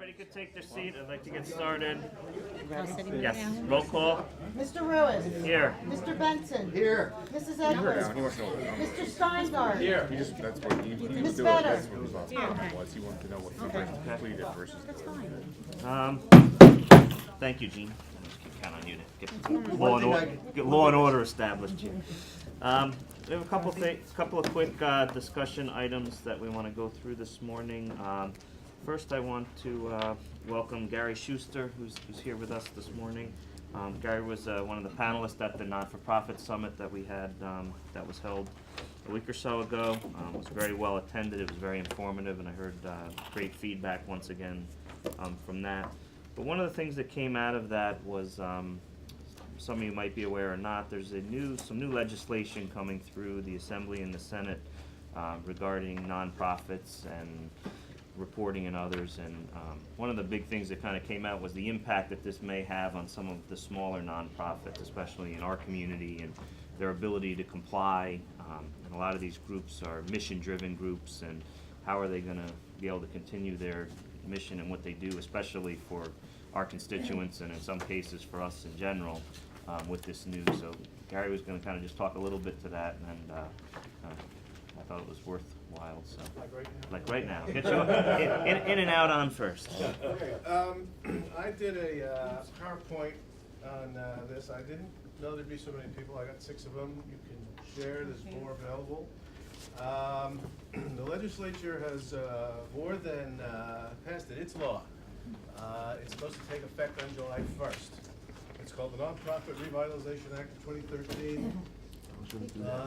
everybody could take their seat. I'd like to get started. Sitting Yes, down. roll call. Mr. Ruiz. Here. Mr. Benson. Here. Mrs. Down. Edwards. He wants to know. Mr. Steingart. Here. That's what he was Miss doing. Vedder. That's what his last comment was. He wanted to know what the person completed versus. That's fine. Thank you, Gene. Count on you to get law and order established here. We have a couple of quick discussion items that we want to go through this morning. First, I want to welcome Gary Schuster, who's here with us this morning. Gary was one of the panelists at the non-for-profit summit that we had that was held a week or so ago. It was very well attended. It was very informative, and I heard great feedback once again from that. But one of the things that came out of that was, some of you might be aware or not, there's some new legislation coming through the Assembly and the Senate regarding nonprofits and reporting and others. And one of the big things that kind of came out was the impact that this may have on some of the smaller nonprofits, especially in our community, and their ability to comply. And a lot of these groups are mission-driven groups, and how are they going to be able to continue their mission and what they do, especially for our constituents and in some cases for us in general with this news. So Gary was going to kind of just talk a little bit to that, and I thought it was worthwhile. So like right now, get you in and out on first. Okay, I did a PowerPoint on this. I didn't know there'd be so many people. I got 6 of them. You can share. There's more available. The legislature has more than passed it. It's law. It's supposed to take effect on July 1st. It's called the Nonprofit Revitalization Act of 2013.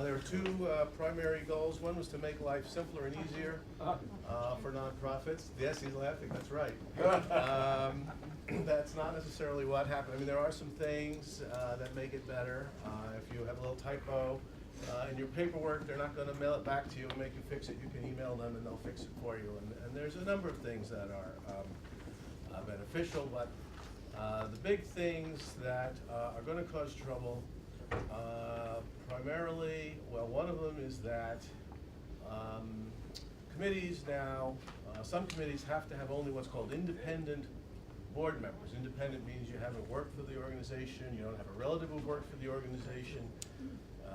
There were 2 primary goals. One was to make life simpler and easier for nonprofits. Yes, he's laughing. That's right. That's not necessarily what happened. I mean, there are some things that make it better. If you have a little typo in your paperwork, they're not going to mail it back to you and make you fix it. You can email them and they'll fix it for you. And there's a number of things that are beneficial, but the big things that are going to cause trouble, primarily, well, one of them is that committees now, some committees have to have only what's called independent board members. Independent means you haven't worked for the organization, you don't have a relative who worked for the organization.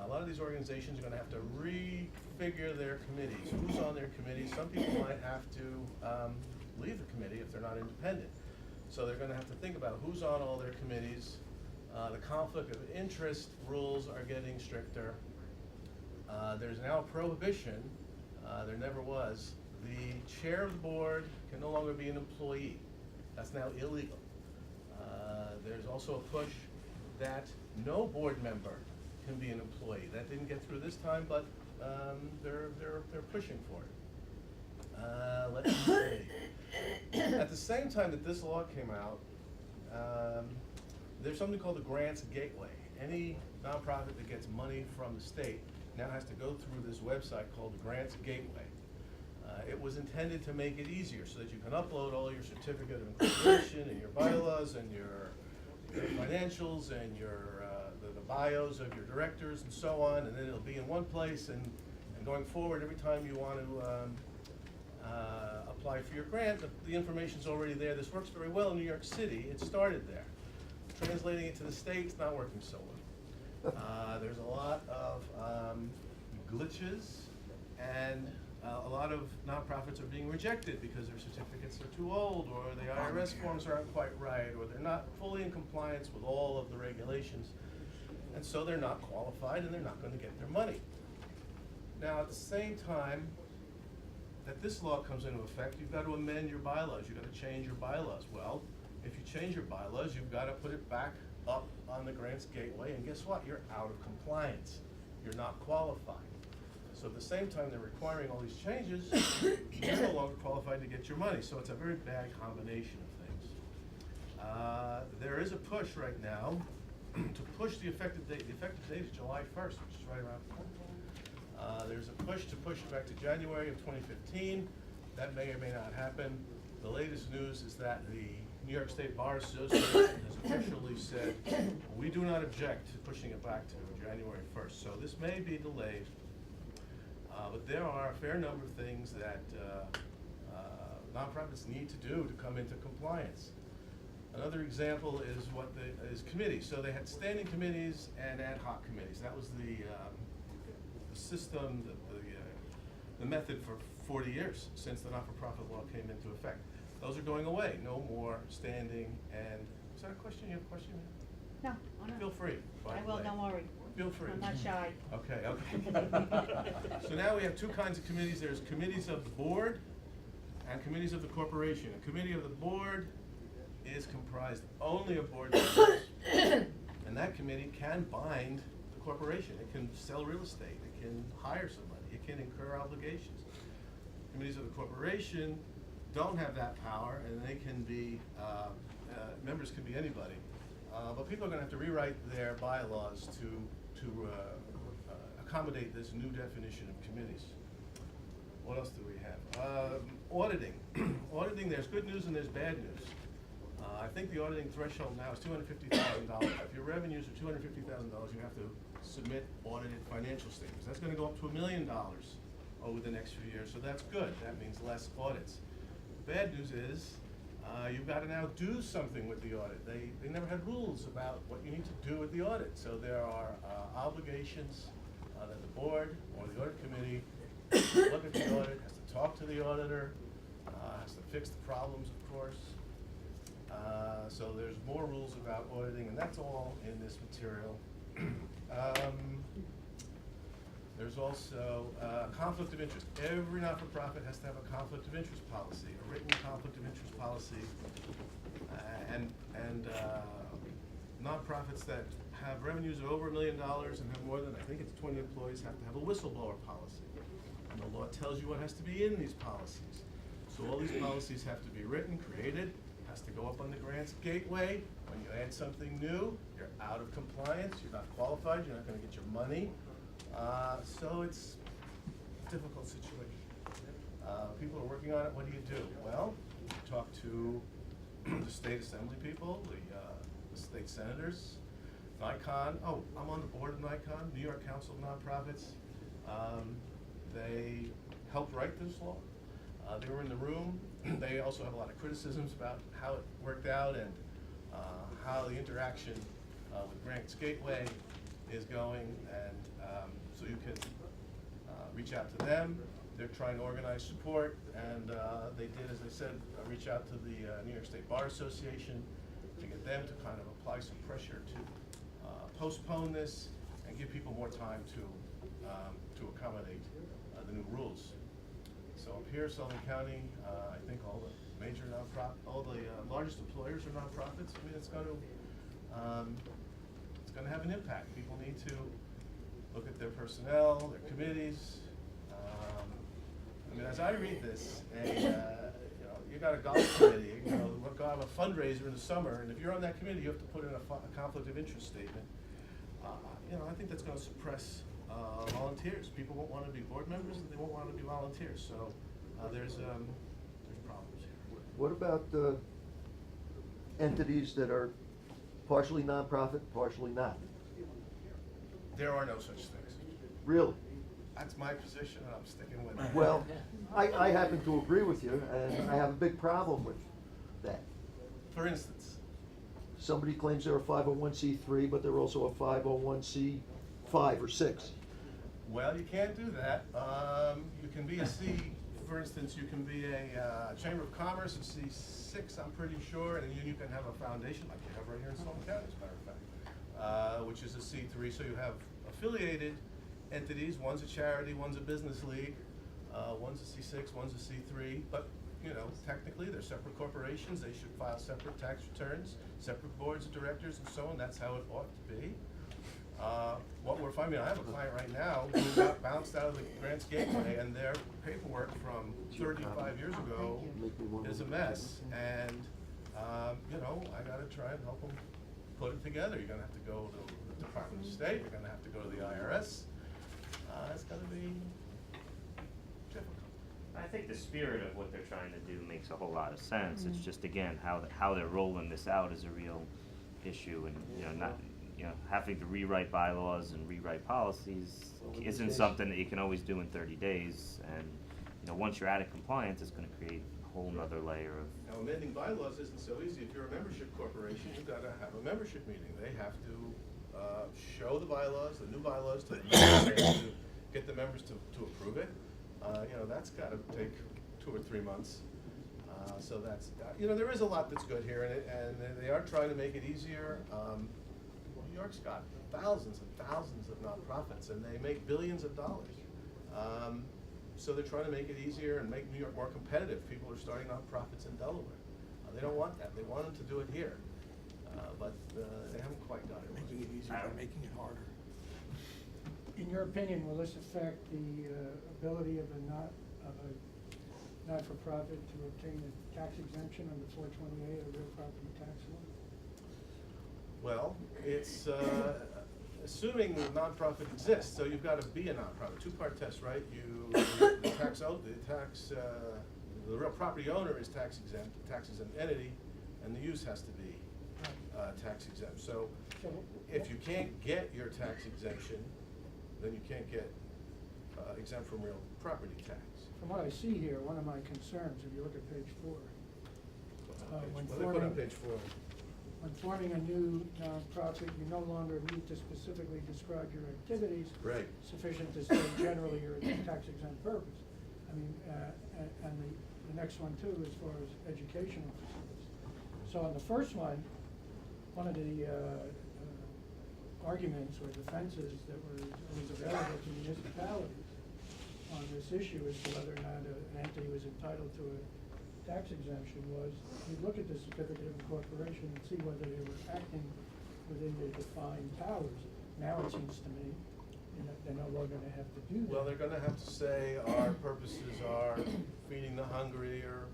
A lot of these organizations are going to have to refigure their committees. Who's on their committees? Some people might have to leave the committee if they're not independent. So they're going to have to think about who's on all their committees. The conflict of interest rules are getting stricter. There's now a prohibition, there never was. The chair of the board can no longer be an employee. That's now illegal. There's also a push that no board member can be an employee. That didn't get through this time, but they're pushing for it. Let's see. At the same time that this law came out, there's something called the Grants Gateway. Any nonprofit that gets money from the state now has to go through this website called the Grants Gateway. It was intended to make it easier so that you can upload all your certificate of incorporation and your bylaws and your financials and your the bios of your directors and so on, and then it'll be in one place. And going forward, every time you want to apply for your grant, the information's already there. This works very well in New York City. It started there. Translating it to the states, not working so well. There's a lot of glitches, and a lot of nonprofits are being rejected because their certificates are too old, or the IRS forms aren't quite right, or they're not fully in compliance with all of the regulations, and so they're not qualified and they're not going to get their money. Now, at the same time that this law comes into effect, you've got to amend your bylaws. You've got to change your bylaws. Well, if you change your bylaws, you've got to put it back up on the Grants Gateway, and guess what? You're out of compliance. You're not qualified. So at the same time they're requiring all these changes, you're no longer qualified to get your money. So it's a very bad combination of things. There is a push right now to push the effective date. The effective date is July 1st, which is right around the corner. There's a push to push it back to January of 2015. That may or may not happen. The latest news is that the New York State Bar Association has officially said, we do not object to pushing it back to January 1st. So this may be delayed, but there are a fair number of things that nonprofits need to do to come into compliance. Another example is is committees. So they had standing committees and ad hoc committees. That was the system, the method for 40 years since the not-for-profit law came into effect. Those are going away. No more standing and, is that a question? You have a question? No, Feel free. by I the will, way. don't worry. Feel free. I'm not shy. Okay, okay. So now we have two kinds of committees. There's committees of the board and committees of the corporation. A committee of the board is comprised only of board members. And that committee can bind the corporation. It can sell real estate. It can hire somebody. It can incur obligations. Committees of the corporation don't have that power, and they can be, members can be anybody. But people are gonna have to rewrite their bylaws to accommodate this new definition of committees. What else do we have? Auditing. Auditing, there's good news and there's bad news. I think the auditing threshold now is $250,000. If your revenues are $250,000, you have to submit audited financial statements. That's gonna go up to $1 million over the next few years, so that's good. That means less audits. The bad news is, you've got to now do something with the audit. They never had rules about what you need to do with the audit. So there are obligations that the board or the audit committee look at the audit, has to talk to the auditor, has to fix the problems, of course. So there's more rules about auditing, and that's all in this material. There's also conflict of interest. Every not-for-profit has to have a conflict of interest policy, a written conflict of interest policy. And nonprofits that have revenues of over $1 million and have more than, I think it's 20 employees, have to have a whistleblower policy. And the law tells you what has to be in these policies. So all these policies have to be written, created, has to go up on the grants gateway. When you add something new, you're out of compliance, you're not qualified, you're not gonna get your money. So it's a difficult situation. People are working on it. What do you do? Well, you talk to the state assembly people, the state senators, NICON. Oh, I'm on the board of NICON, New York Council of Nonprofits. They helped write this law. They were in the room. They also have a lot of criticisms about how it worked out and how the interaction with Grants Gateway is going, and so you can reach out to them. They're trying to organize support, and they did, as I said, reach out to the New York State Bar Association to get them to kind of apply some pressure to postpone this and give people more time to accommodate the new rules. So up here, Sullivan County, I think all the major all the largest employers are nonprofits. I mean, it's going to have an impact. People need to look at their personnel, their committees. I mean, as I read this, you got a golf committee, we're going to have a fundraiser in the summer, and if you're on that committee, you have to put in a conflict of interest statement. I think that's going to suppress volunteers. People won't want to be board members, and they won't want to be volunteers. So there's problems here. What about entities that are partially nonprofit, partially not? There are no such things. Really? That's my position, and I'm sticking with it. Well, I happen to agree with you, and I have a big problem with that. For instance, Somebody claims they're a 501c3, but they're also a 501c5 or 6. well, you can't do that. You can be a C, for instance, you can be a Chamber of Commerce, a C6, I'm pretty sure, and then you can have a foundation like you have right here in Sullivan County, as a matter of fact, which is a C3. So you have affiliated entities. One's a charity, one's a business league, one's a C6, one's a C3. But technically they're separate corporations. They should file separate tax returns, separate boards of directors, and so on. That's how it ought to be. What we're finding, I have a client right now who got bounced out of the Grants Gateway, and their paperwork from 35 years ago is a mess. And I got to try and help them put it together. You're going to have to go to the Department of State. You're going to have to go to the IRS. It's going to be difficult. I think the spirit of what they're trying to do makes a whole lot of sense. It's just, again, how they're rolling this out is a real issue, and not having to rewrite bylaws and rewrite policies isn't something that you can always do in 30 days. And once you're out of compliance, it's going to create a whole nother layer of, Now, amending bylaws isn't so easy. If you're a membership corporation, you've got to have a membership meeting. They have to show the bylaws, the new bylaws to the members, they have to get the members to approve it. That's got to take 2 or 3 months. So that's, there is a lot that's good here, and they are trying to make it easier. New York's got thousands and thousands of nonprofits, and they make billions of dollars. So they're trying to make it easier and make New York more competitive. People are starting nonprofits in Delaware. They don't want that. They want them to do it here, but they haven't quite got it. Making it easier or making it harder? In your opinion, will this affect the ability of a not-for-profit to obtain a tax exemption under 428 of real property tax law? Well, it's assuming the nonprofit exists, so you've got to be a nonprofit. Two-part test, right? The real property owner is tax exempt entity, and the use has to be tax exempt. So if you can't get your tax exemption, then you can't get exempt from real property tax. From what I see here, one of my concerns, if you look at page 4, What do they put on page 4? when forming a new nonprofit, you no longer need to specifically describe your activities. Right. Sufficient to say generally your tax exempt purpose. I mean, and the next one too, as far as educational facilities. So on the first one of the arguments or defenses that was available to municipalities on this issue as to whether or not an entity was entitled to a tax exemption was, you look at the certificate of incorporation and see whether they were acting within their defined powers. Now it seems to me they're no longer going to have to do that. Well, they're going to have to say our purposes are feeding the hungry or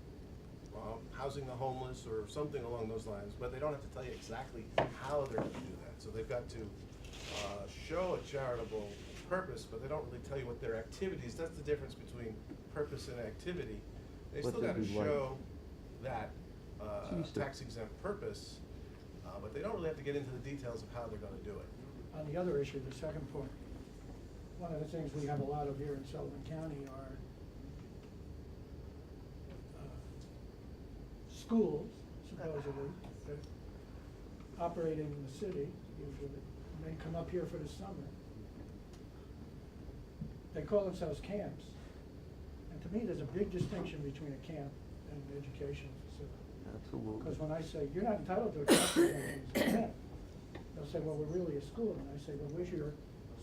housing the homeless or something along those lines, but they don't have to tell you exactly how they're going to do that. So they've got to show a charitable purpose, but they don't really tell you what their activities. That's the difference between purpose and activity. They still got to show that tax exempt purpose, but they don't really have to get into the details of how they're going to do it. On the other issue, the second point, one of the things we have a lot of here in Sullivan County are schools, supposedly, that operate in the city, usually, and then come up here for the summer. They call themselves camps. And to me, there's a big distinction between a camp and an educational facility. Absolutely. Because when I say, you're not entitled to a tax exemption as a camp, they'll say, well, we're really a school. And I say, well, where's your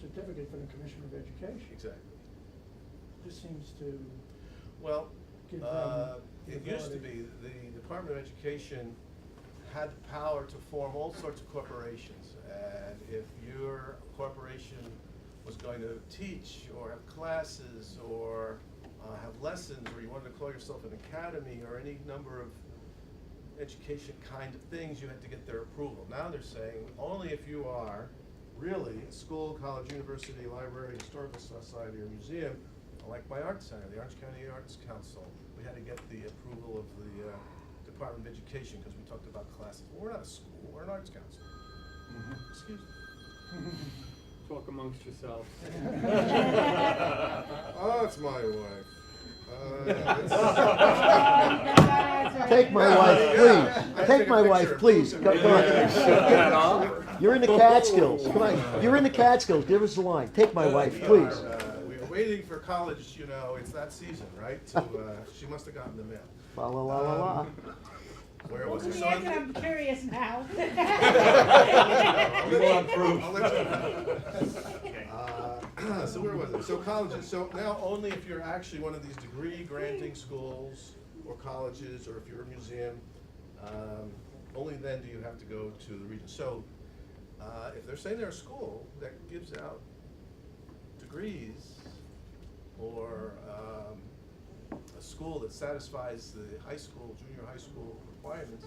certificate from the Commissioner of Education? Exactly. This seems to Well, give them it used to be the Department of Education had the power to form all sorts of corporations. And if your corporation was going to teach or have classes or have lessons, or you wanted to call yourself an academy or any number of education kind of things, you had to get their approval. Now they're saying only if you are really a school, college, university, library, historical society, or museum, like my art center, the Orange County Arts Council, we had to get the approval of the Department of Education because we talked about classes. Well, we're not a school, we're an arts council. Excuse me. Talk amongst yourselves. Oh, it's my wife. Take my wife, please. Take my wife, please. Come on. You're in the Catskills. Come on. You're in the Catskills. Give us a line. Take my wife, please. We were waiting for college, it's that season, right? She must have gotten the mail. La la la la la. Where was it? I'm curious now. I'll let you know. So where was it? So colleges, so now only if you're actually one of these degree granting schools or colleges, or if you're a museum, only then do you have to go to the region. So if they're saying they're a school that gives out degrees, or a school that satisfies the high school, junior high school requirements,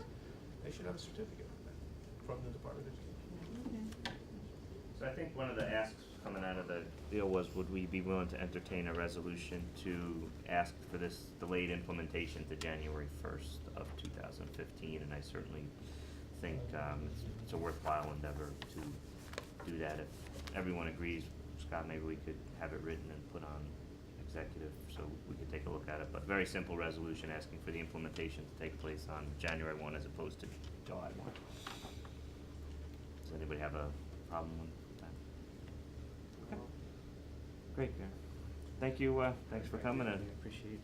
they should have a certificate of that from the Department of Education. so I think one of the asks coming out of the deal was, would we be willing to entertain a resolution to ask for this delayed implementation to January 1st of 2015, and I certainly think it's a worthwhile endeavor to do that. If everyone agrees, Scott, maybe we could have it written and put on executive, so we could take a look at it. But very simple resolution asking for the implementation to take place on January 1 as opposed to July 1. Does anybody have a problem with that? Okay. Great, Gary. Thank you, thanks for coming, and I appreciate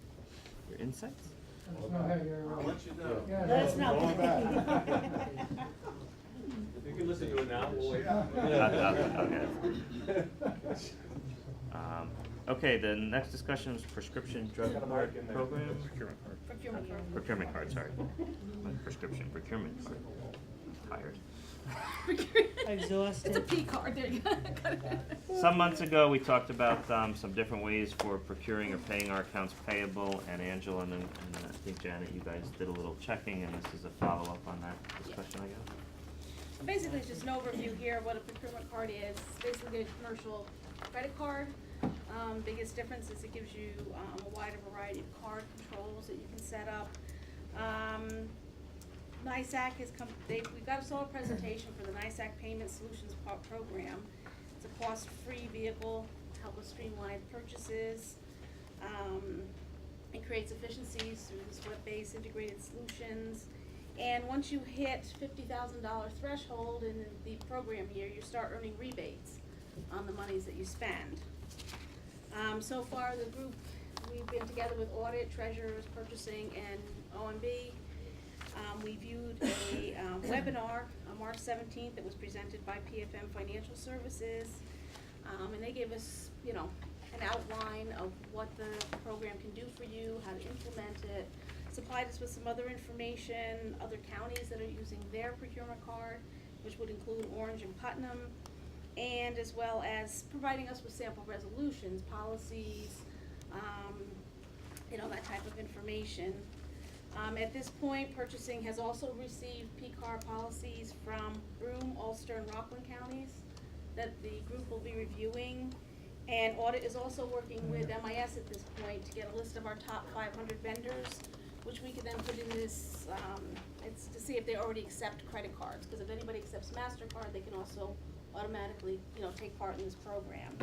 your insights. Let us know how you're, I'll let you know. yeah, Let us know. You can listen to it now, we'll wait. Okay. Okay, the next discussion is prescription drug card program. Procurement card, sorry. Not prescription, procurement card. Tired. Exhausted. It's a P card, there you go. Some months ago, we talked about some different ways for procuring or paying our accounts payable, and Angela and I think Janet, you guys did a little checking, and this is a follow-up on that discussion, I guess. So basically, it's just an overview here of what a procurement card is. It's basically a commercial credit card. Biggest difference is it gives you a wider variety of card controls that you can set up. NISAC has come, we've got a solid presentation for the NISAC Payment Solutions Program. It's a cost-free vehicle to help us streamline purchases. It creates efficiencies through this web-based integrated solutions. And once you hit $50,000 threshold in the program year, you start earning rebates on the monies that you spend. So far, the group, we've been together with audit, treasurers, purchasing, and OMB. We viewed a webinar on March 17th that was presented by PFM Financial Services, and they gave us, you know, an outline of what the program can do for you, how to implement it, supplied us with some other information, other counties that are using their procurement card, which would include Orange and Putnam, and as well as providing us with sample resolutions, policies, you know, that type of information. At this point, purchasing has also received P-card policies from Broome, Ulster, and Rockland counties that the group will be reviewing. And audit is also working with MIS at this point to get a list of our top 500 vendors, which we can then put in this, it's to see if they already accept credit cards, because if anybody accepts MasterCard, they can also automatically, you know, take part in this program.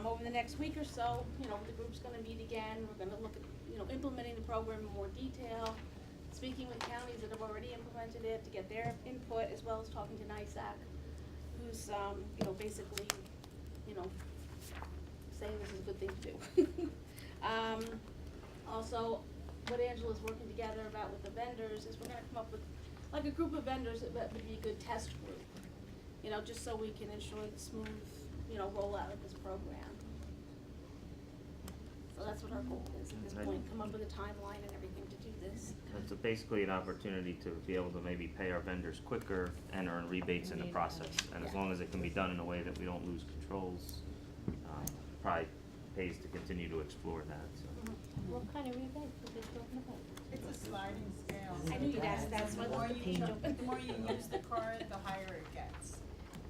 Over the next week or so, you know, the group's gonna meet again, we're gonna look at, you know, implementing the program in more detail, speaking with counties that have already implemented it to get their input, as well as talking to NISAC, who's, you know, basically, you know, saying this is a good thing to do. Also, what Angela's working together about with the vendors is we're gonna come up with, like, a group of vendors that would be a good test group, you know, just so we can ensure the smooth, you know, rollout of this program. So that's what our goal is at this point, come up with a timeline and everything to do this. It's basically an opportunity to be able to maybe pay our vendors quicker and earn rebates in the process. And as long as it can be done in a way that we don't lose controls, probably pays to continue to explore that, so. What kind of rebates are they talking about? It's a sliding scale. I knew you'd ask that, so I The more looked at the you, page open. the more you use the card, the higher it gets.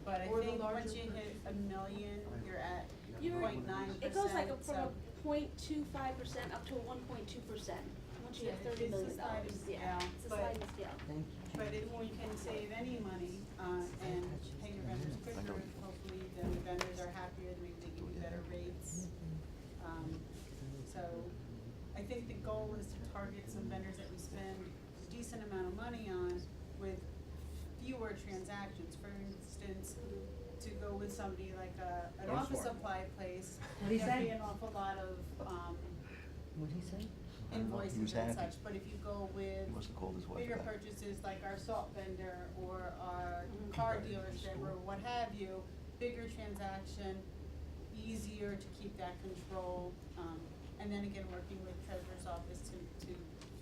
But I Or the think once larger you hit a million, you're at You're- 0.9%. It goes like from a so 0.25% up to a 1.2%, once you hit $30 It's a million. sliding Yeah, scale, it's a but- sliding scale. But if you can save any money, and pay your vendors quicker, hopefully then the vendors are happier, maybe they give you better rates. So I think the goal is to target some vendors that we spend a decent amount of money on with fewer transactions. For instance, to go with somebody like an office supply place, What'd he there'd be say? an awful lot of, What'd he say? invoices and such, but if you go with must have called his wife bigger back. purchases like our salt vendor or our car dealership or what have you, bigger transaction, easier to keep that control. And then again, working with treasurer's office to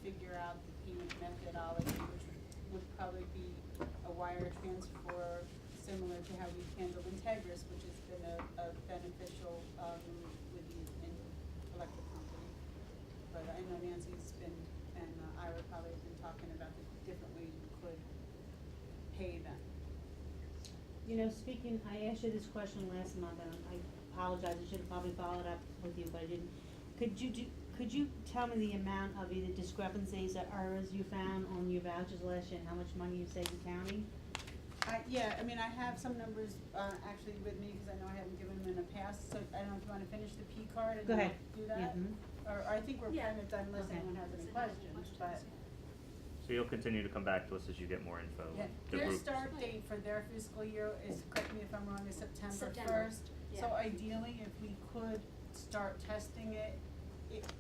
figure out the payment methodology, which would probably be a wire transfer similar to how we've handled Integris, which has been a beneficial, with the electric company. But I know Nancy's been, and Ira probably have been talking about the different ways we could pay them. You know, speaking, I asked you this question last month, and I apologize, I should have probably followed up with you, but I didn't. Could you tell me the amount of either discrepancies or errors you found on your vouchers last year and how much money you saved the county? Yeah, I mean, I have some numbers, actually with me, because I know I haven't given them in the past, so I don't know if you wanna finish the P card and Go then ahead. do that? Yeah, mhm. Or I think we're Yeah. kind of done unless Okay. anyone has any questions, but. So you'll continue to come back to us as you get more info. Yeah, The their group- start date for their fiscal year is, correct me if I'm wrong, is September September, first. So yeah. ideally, if we could start testing it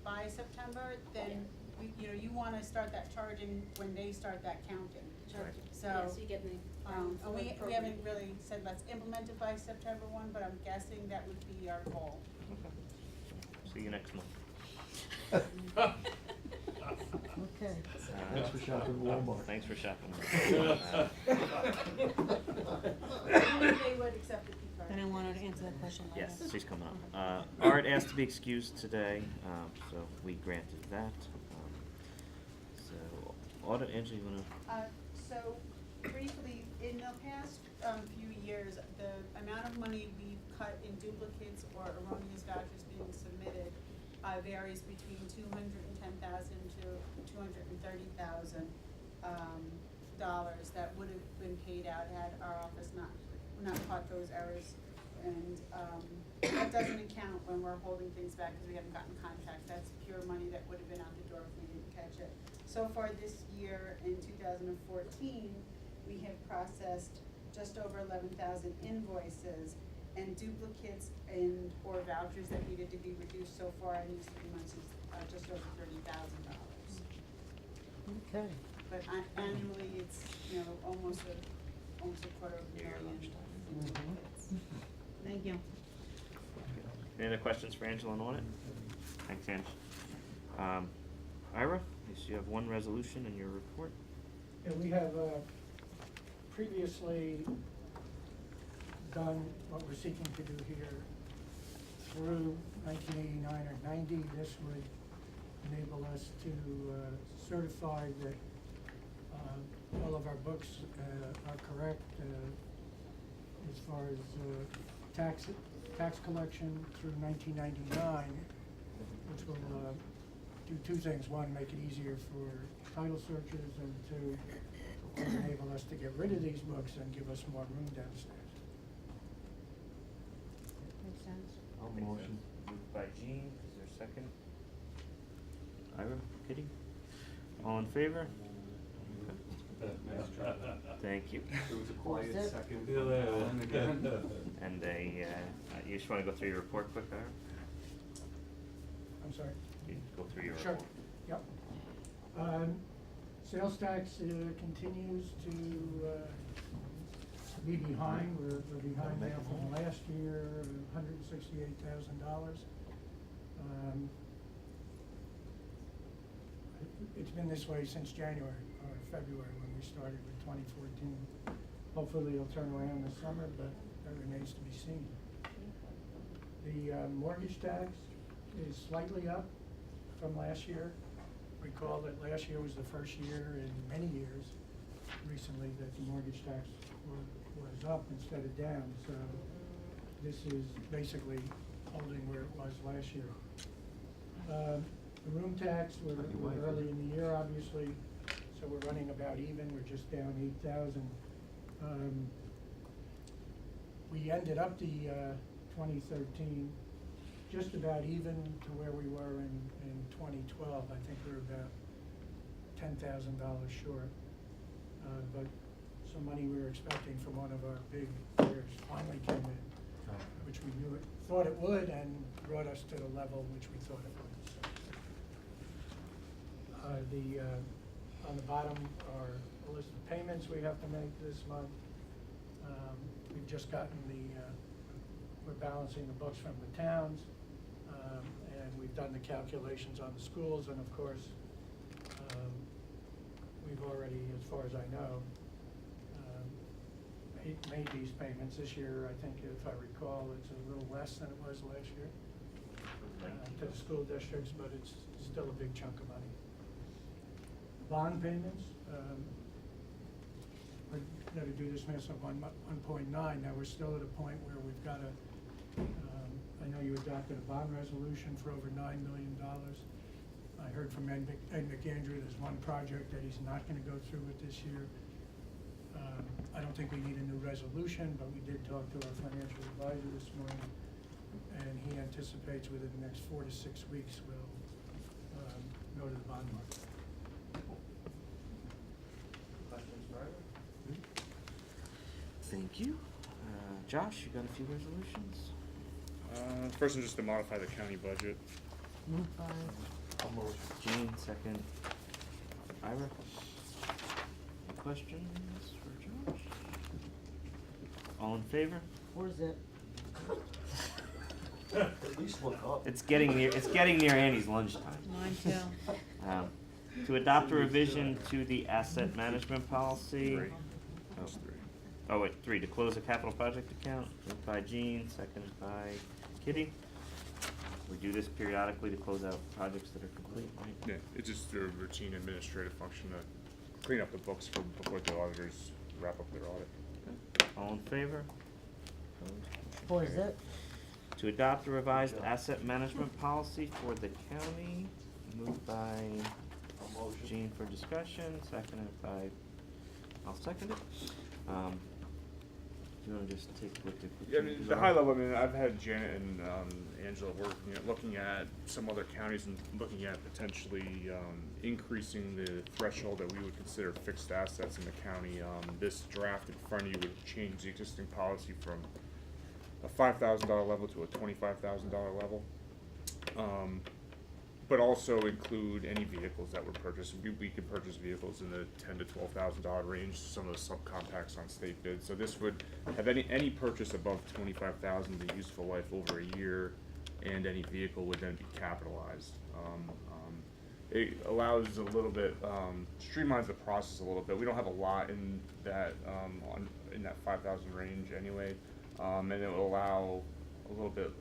by September, then we, you know, you wanna start that charging when they start that counting. Charge. So, Yeah, so you get the, and for the we program. haven't really said let's implement it by September one, but I'm guessing that would be our goal. Okay. See you next month. Okay. Thanks for shopping Walmart. Thanks for shopping. Only they would accept the P card. Then I wanted to answer that question later. Yes, she's coming up. Art asked to be excused today, so we granted that. So, audit, Angela, you wanna? So briefly, in the past, few years, the amount of money we've cut in duplicates or erroneous vouchers being submitted, varies between $210,000 to $230,000, dollars that would have been paid out had our office not caught those errors. And, that doesn't account when we're holding things back because we haven't gotten contracts. That's pure money that would have been out the door if we didn't catch it. So far this year, in 2014, we have processed just over 11,000 invoices, and duplicates or vouchers that needed to be reduced so far in these 3 months is just over $30,000. Okay. But annually, it's, you know, almost a $250,000 in duplicates. Thank you. Any other questions for Angela on audit? Thanks, Ange. Ira, I see you have one resolution in your report. Yeah, we have previously done what we're seeking to do here through 1989 or 90. This would enable us to certify that all of our books are correct as far as tax collection through 1999, which will do two things. One, make it easier for title searchers, and two, enable us to get rid of these books and give us more room downstairs. Makes sense. Motion. Moved by Jean, is there a second? Ira, Kitty? All in favor? Thank you. It was a quiet That's it. second. And you just wanna go through your report quick, Ira? I'm sorry? You go through your Sure. report. Yep. Sales tax continues to be behind. We're behind now from last year, $168,000. It's been this way since January or February when we started with 2014. Hopefully it'll turn around this summer, but that remains to be seen. The mortgage tax is slightly up from last year. Recall that last year was the first year in many years recently that the mortgage tax was up instead of down. So this is basically holding where it was last year. The room tax, we're early in the year, obviously, so we're running about even. We're just down 8,000. We ended up the 2013 just about even to where we were in 2012. I think we were about $10,000 short. But some money we were expecting from one of our big players finally came in, which we thought it would, and brought us to the level which we thought it would. On the bottom are a list of payments we have to make this month. We've just gotten we're balancing the books from the towns, and we've done the calculations on the schools, and of course, we've already, as far as I know, made these payments this year. I think, if I recall, it's a little less than it was last year to the school districts, but it's still a big chunk of money. Bond payments, we're going to do this mess of 1.9. Now we're still at a point where we've got to, I know you adopted a bond resolution for over $9 million. I heard from Ed McAndrew, there's one project that he's not going to go through with this year. I don't think we need a new resolution, but we did talk to our financial advisor this morning, and he anticipates within the next 4 to 6 weeks we'll go to the bond market. Questions for Ira? Thank you. Josh, you got a few resolutions? First one, just to modify the county budget. Moved by. Gene, second. Ira? Any questions for Josh? All in favor? Where's that? At least look up. It's getting near Annie's lunchtime. Mine too. To adopt a revision to the asset management policy. Three. That's three. Oh wait, 3, to close a capital project account, moved by Jean, seconded by Kitty. We do this periodically to close out projects that are complete, right? Yeah, it's just a routine administrative function to clean up the books before the auditors wrap up their audit. All in favor? Opposed? Motion What is carried. that? To adopt a revised asset management policy for the county, moved by Jean for discussion, seconded by, I'll second it. Do you wanna just take a look at? Yeah, I mean, the high level, I mean, I've had Janet and Angela looking at some other counties and looking at potentially increasing the threshold that we would consider fixed assets in the county. This draft in front of you would change the existing policy from a $5,000 level to a $25,000 level. But also include any vehicles that were purchased. We could purchase vehicles in the $10,000 to $12,000 range, some of the subcompacts on state bids. So this would have any purchase above $25,000, the useful life over a year, and any vehicle would then be capitalized. It allows a little bit, streamlines the process a little bit. We don't have a lot in that in that 5,000 range anyway, and it will allow a little bit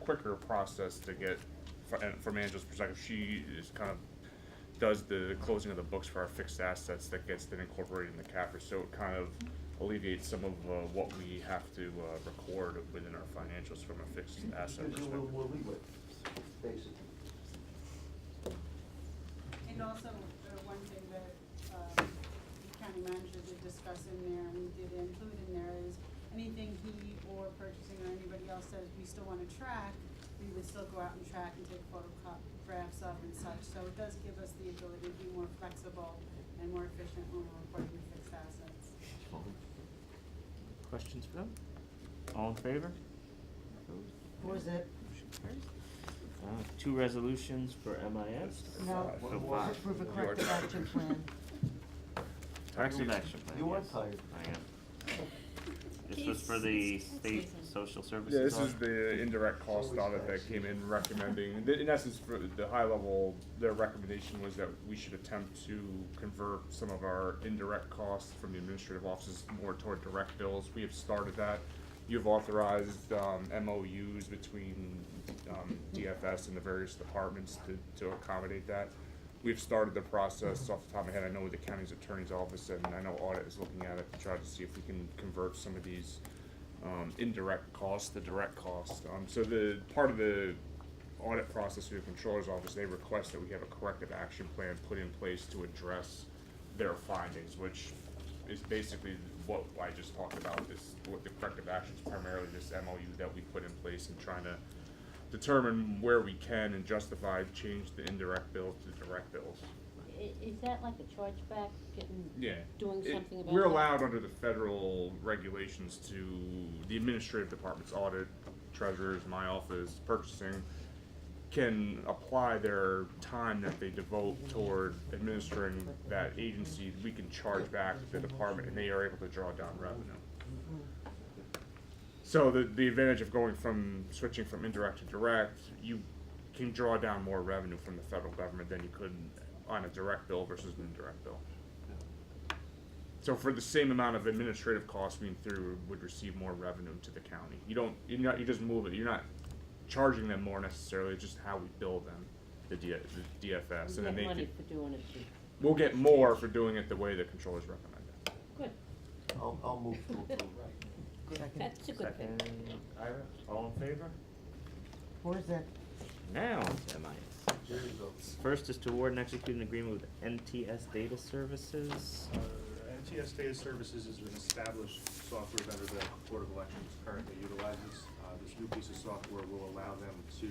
quicker process to get. From Angela's perspective, she is kind of does the closing of the books for our fixed assets that gets then incorporated in the CAFR, so it kind of alleviates some of what we have to record within our financials from a fixed asset perspective. We'll leave it, basically. And also, one thing that the county manager did discuss in there, and we did include in there, is anything he or purchasing or anybody else says we still wanna track, we would still go out and track and take photographs of and such. So it does give us the ability to be more flexible and more efficient when we're reporting fixed assets. Questions for them? All in favor? Opposed? What is that? Motion carries. 2 resolutions for MIS. No, So what 5. is it for the corrective action plan? Corrective action plan, You are yes. tired. I am. This was for the state social services. Yeah, this is audit? the indirect cost audit that came in recommending, in essence, for the high level, their recommendation was that we should attempt to convert some of our indirect costs from the administrative offices more toward direct bills. We have started that. You've authorized MOUs between DFS and the various departments to accommodate that. We've started the process. Off the top of my head, I know with the county's attorney's office, and I know audit is looking at it to try to see if we can convert some of these indirect costs to direct costs. So the part of the audit process through the controller's office, they request that we have a corrective action plan put in place to address their findings, which is basically what I just talked about. What the corrective action is primarily this MOU that we put in place and trying to determine where we can and justify change the indirect bills to direct bills. Is that like a chargeback, doing something about We're that? allowed under the federal regulations to, the administrative department's audit, treasurers, my office, purchasing, can apply their time that they devote toward administering that agency. We can charge back the department and they are able to draw down revenue. So the advantage of switching from indirect to direct, you can draw down more revenue from the federal government than you could on a direct bill versus an indirect bill. So for the same amount of administrative costs, we in theory would receive more revenue to the county. You just move it. You're not charging them more necessarily. It's just how we bill them, the DFS, and then they money for doing it too. we'll get more for doing it the way the controllers recommend it. Good, I'll move to approve. that's a good thing. Second, Ira, all in favor? Where's that? Now to MIS. There you go. First is to award and execute an agreement with NTS Data Services. NTS Data Services is an established software vendor that the Board of Elections currently utilizes. This new piece of software will allow them to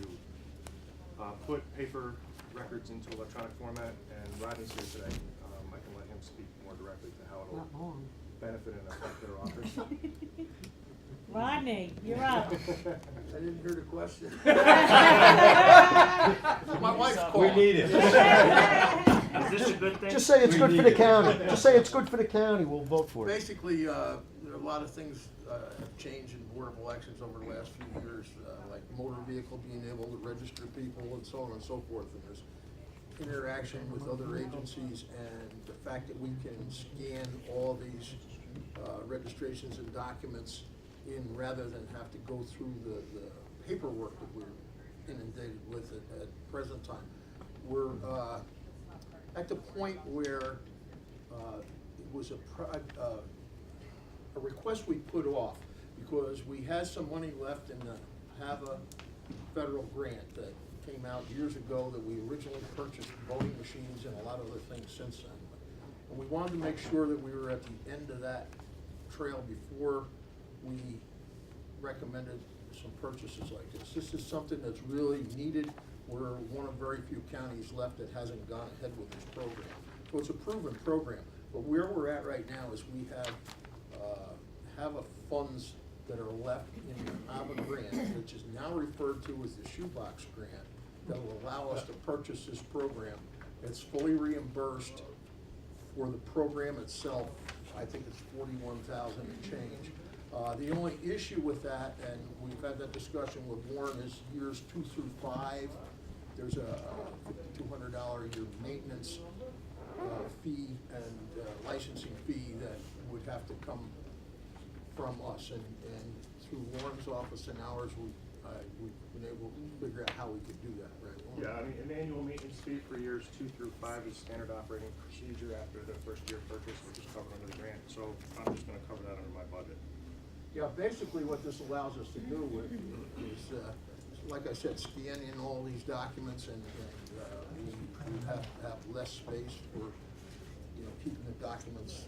put paper records into electronic format, and Rodney's here today. I can let him speak more directly to how it'll benefit and affect their office. Rodney, you're up. I didn't hear the question. My wife's call. We need it. Is this a good thing? Just say it's good for the county. Just say it's good for the county, we'll vote for it. Basically, there are a lot of things have changed in Board of Elections over the last few years, like motor vehicle being able to register people and so on and so forth. And there's interaction with other agencies, and the fact that we can scan all these registrations and documents in rather than have to go through the paperwork that we're inundated with at present time. We're at the point where it was a request we put off because we had some money left in the HAVA federal grant that came out years ago that we originally purchased voting machines and a lot of other things since then. And we wanted to make sure that we were at the end of that trail before we recommended some purchases like this. This is something that's really needed. We're one of very few counties left that hasn't gone ahead with this program. So it's a proven program. But where we're at right now is we have HAVA funds that are left in the HAVA grant, which is now referred to as the shoebox grant, that will allow us to purchase this program. It's fully reimbursed for the program itself. I think it's $41,000 and change. The only issue with that, and we've had that discussion with Warren, is years 2 through 5. There's a $5,200 a year maintenance fee and licensing fee that would have to come from us. And through Warren's office and ours, we've been able to figure out how we could do that, right? Yeah, I mean, an annual maintenance fee for years 2 through 5 is standard operating procedure after the first year purchase, which is covered under the grant. So I'm just gonna cover that under my budget. Yeah, basically what this allows us to do is, like I said, scan in all these documents, and we have to have less space for, keeping the documents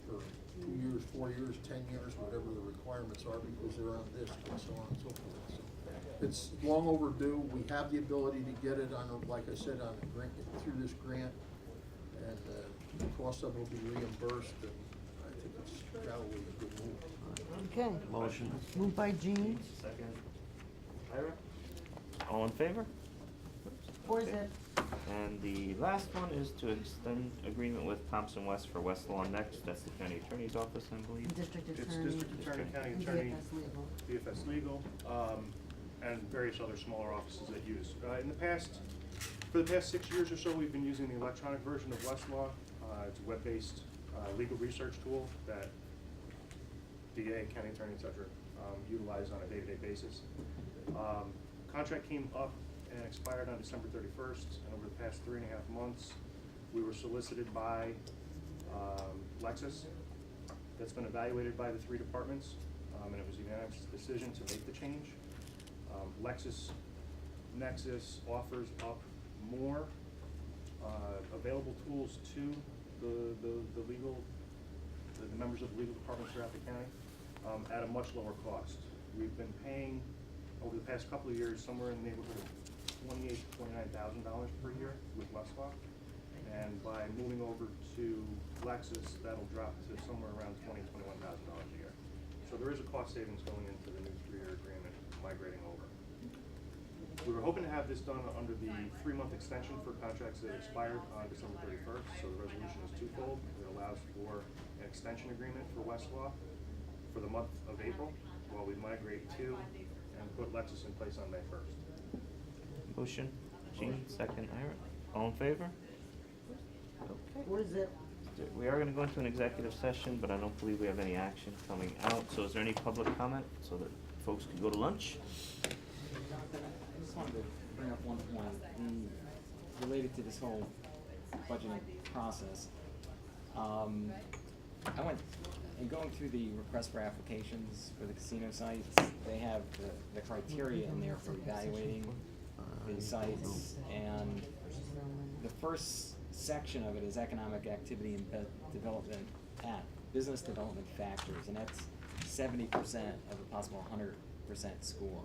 for 2 years, 4 years, 10 years, whatever the requirements are, because they're on disk and so on and so forth. So it's long overdue. We have the ability to get it on, like I said, on a grant, through this grant, and the cost of it will be reimbursed, and I think it's probably a good move. Okay. Motion. Moved by Gene. Second. Ira? All in favor? Or is it? And the last one is to extend agreement with Thompson West for West Lawn Next. That's the county attorney's office, I believe. District It's attorney. district attorney, county and attorney, DFS legal. BFS Legal, and various other smaller offices that use. For the past 6 years or so, we've been using the electronic version of Westlaw. It's a web-based legal research tool that DA, county attorney, et cetera, utilize on a day-to-day basis. Contract came up and expired on December 31st, and over the past 3.5 months, we were solicited by Lexus. That's been evaluated by the 3 departments, and it was a unanimous decision to make the change. Lexus Nexus offers up more available tools to the members of the legal departments throughout the county at a much lower cost. We've been paying over the past couple of years somewhere in the neighborhood of $28,000 to $29,000 per year with Westlaw, and by moving over to Lexus, that'll drop to somewhere around $20,000 to $21,000 a year. So there is a cost savings going into the new 3-year agreement migrating over. We were hoping to have this done under the 3-month extension for contracts that expired on December 31st, so the resolution is twofold. It allows for an extension agreement for Westlaw for the month of April, while we migrate to and put Lexus in place on May 1st. Motion, Gene, second, Ira. All in favor? Okay. What is it? We are gonna go into an executive session, but I don't believe we have any action coming out. So is there any public comment so that folks can go to lunch? I just wanted to bring up one point related to this whole budgeting process. I went and going through the request for applications for the casino sites. They have the criteria in there for evaluating these sites, and the first section of it is economic activity and development business development factors, and that's 70% of a possible 100% score.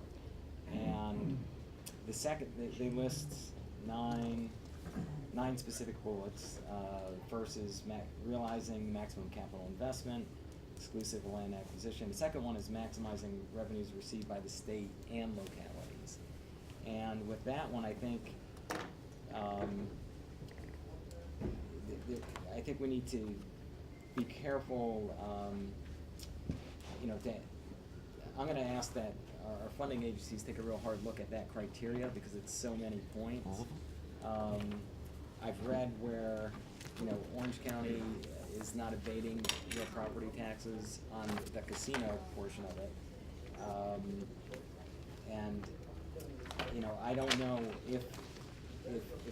And the second, they list nine specific bullets. First is realizing maximum capital investment, exclusive land acquisition. The second one is maximizing revenues received by the state and localities. And with that one, I think I think we need to be careful. I'm going to ask that our funding agencies take a real hard look at that criteria because it's so many points. I've read where, Orange County is not abating real property taxes on the casino portion of it. And, I don't know if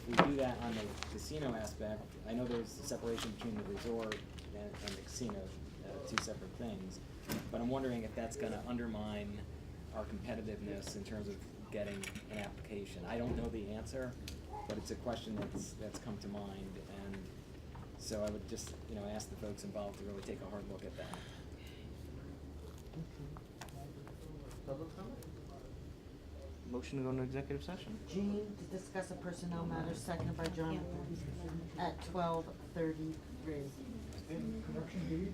we do that on the casino aspect. I know there's a separation between the resort and the casino, two separate things. But I'm wondering if that's gonna undermine our competitiveness in terms of getting an application. I don't know the answer, but it's a question that's come to mind, and so I would just, ask the folks involved to really take a hard look at that. Public comment? Motion to go into executive session? Jean, to discuss a personnel matter, seconded by Jonathan, at 12:33. Correction,